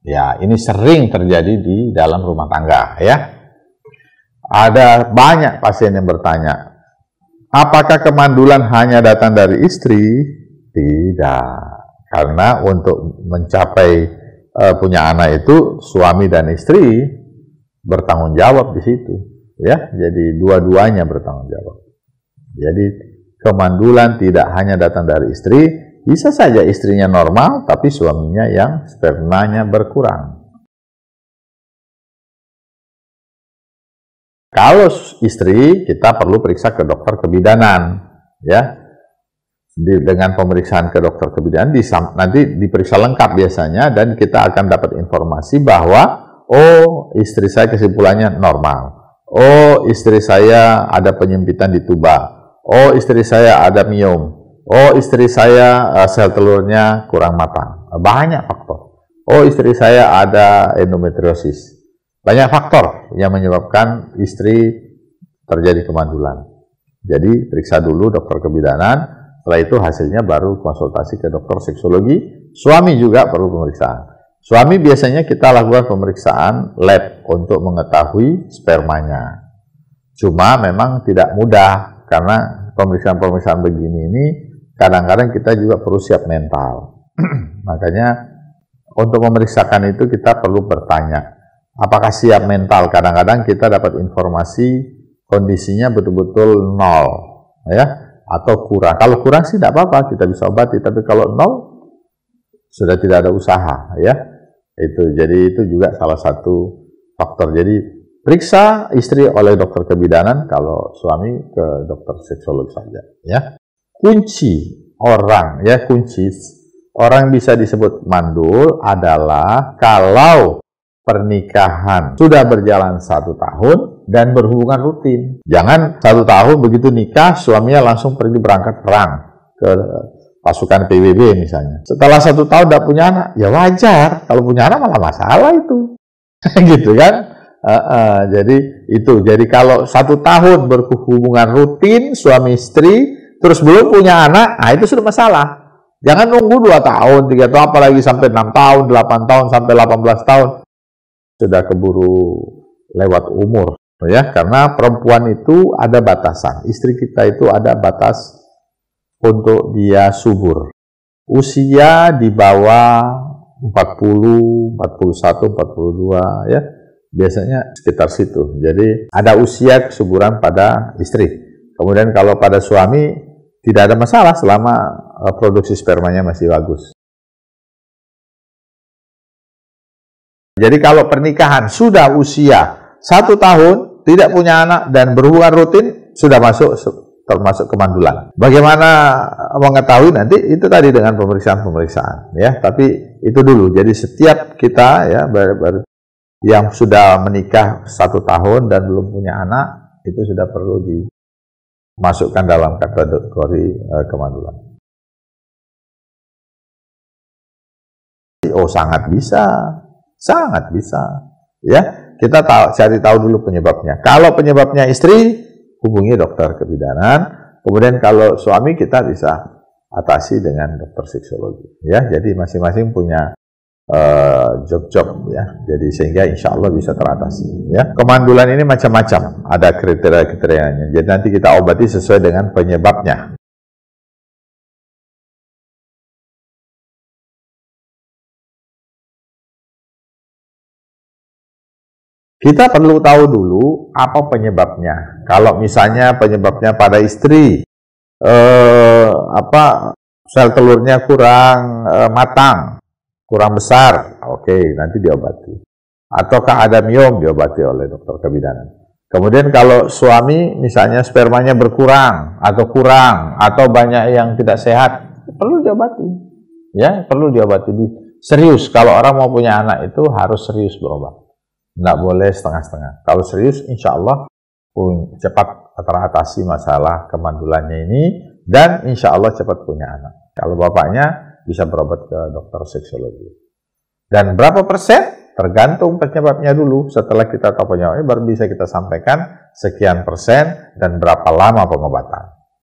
Ya, ini sering terjadi di dalam rumah tangga ya. Ada banyak pasien yang bertanya, apakah kemandulan hanya datang dari istri? Tidak. Karena untuk mencapai punya anak itu suami dan istri bertanggung jawab di situ ya. Jadi dua-duanya bertanggung jawab. Jadi kemandulan tidak hanya datang dari istri, bisa saja istrinya normal tapi suaminya yang spermanya berkurang. Kalau istri, kita perlu periksa ke dokter kebidanan, ya. Dengan pemeriksaan ke dokter kebidanan, nanti diperiksa lengkap biasanya, dan kita akan dapat informasi bahwa, oh, istri saya kesimpulannya normal. Oh, istri saya ada penyempitan di tuba. Oh, istri saya ada miom. Oh, istri saya sel telurnya kurang matang. Banyak faktor. Oh, istri saya ada endometriosis. Banyak faktor yang menyebabkan istri terjadi kemandulan. Jadi periksa dulu dokter kebidanan, setelah itu hasilnya baru konsultasi ke dokter seksologi. Suami juga perlu pemeriksaan. Suami biasanya kita lakukan pemeriksaan lab untuk mengetahui spermanya. Cuma memang tidak mudah, karena pemeriksaan-pemeriksaan begini ini kadang-kadang kita juga perlu siap mental. Makanya untuk memeriksakan itu kita perlu bertanya, apakah siap mental? Kadang-kadang kita dapat informasi kondisinya betul-betul nol, ya, atau kurang. Kalau kurang sih tidak apa-apa, kita bisa obati. Tapi kalau nol, sudah tidak ada usaha, ya. Jadi itu juga salah satu faktor. Jadi periksa istri oleh dokter kebidanan, kalau suami ke dokter seksolog saja, ya. Kunci orang bisa disebut mandul adalah kalau pernikahan sudah berjalan 1 tahun dan berhubungan rutin. Jangan 1 tahun begitu nikah, suaminya langsung pergi berangkat perang ke pasukan PBB misalnya. Setelah 1 tahun tidak punya anak, ya wajar. Kalau punya anak malah masalah itu. Gitu kan? Jadi kalau 1 tahun berhubungan rutin suami istri, terus belum punya anak, nah itu sudah masalah. Jangan nunggu 2 tahun, 3 tahun, apalagi sampai 6 tahun, 8 tahun, sampai 18 tahun. Sudah keburu lewat umur, ya, karena perempuan itu ada batasan. Istri kita itu ada batas untuk dia subur. Usia di bawah 40, 41, 42, ya, biasanya sekitar situ. Jadi ada usia kesuburan pada istri. Kemudian kalau pada suami tidak ada masalah selama produksi spermanya masih bagus. Jadi kalau pernikahan sudah usia 1 tahun, tidak punya anak, dan berhubungan rutin, sudah termasuk kemandulan. Bagaimana mengetahui? Nanti itu tadi dengan pemeriksaan-pemeriksaan, ya. Tapi itu dulu. Jadi setiap kita, ya, yang sudah menikah 1 tahun dan belum punya anak, itu sudah perlu dimasukkan dalam kategori kemandulan. Oh, sangat bisa. Sangat bisa, ya. Kita cari tahu dulu penyebabnya. Kalau penyebabnya istri, hubungi dokter kebidanan. Kemudian kalau suami, kita bisa atasi dengan dokter seksologi, ya. Jadi masing-masing punya job-job, ya. Jadi sehingga insya Allah bisa teratasi, ya. Kemandulan ini macam-macam, ada kriteria-kriterianya. Jadi nanti kita obati sesuai dengan penyebabnya. Kita perlu tahu dulu apa penyebabnya. Kalau misalnya penyebabnya pada istri, sel telurnya kurang matang, kurang besar, oke, nanti diobati. Ataukah ada miom, diobati oleh dokter kebidanan. Kemudian kalau suami misalnya spermanya berkurang atau kurang atau banyak yang tidak sehat, perlu diobati. Ya, perlu diobati. Serius, kalau orang mau punya anak itu harus serius berobat. Nggak boleh setengah-setengah. Kalau serius, insya Allah cepat teratasi masalah kemandulannya ini, dan insya Allah cepat punya anak. Kalau bapaknya bisa berobat ke dokter seksologi. Dan berapa persen? Tergantung penyebabnya dulu. Setelah kita tahu penyebabnya, baru bisa kita sampaikan sekian persen dan berapa lama pengobatan.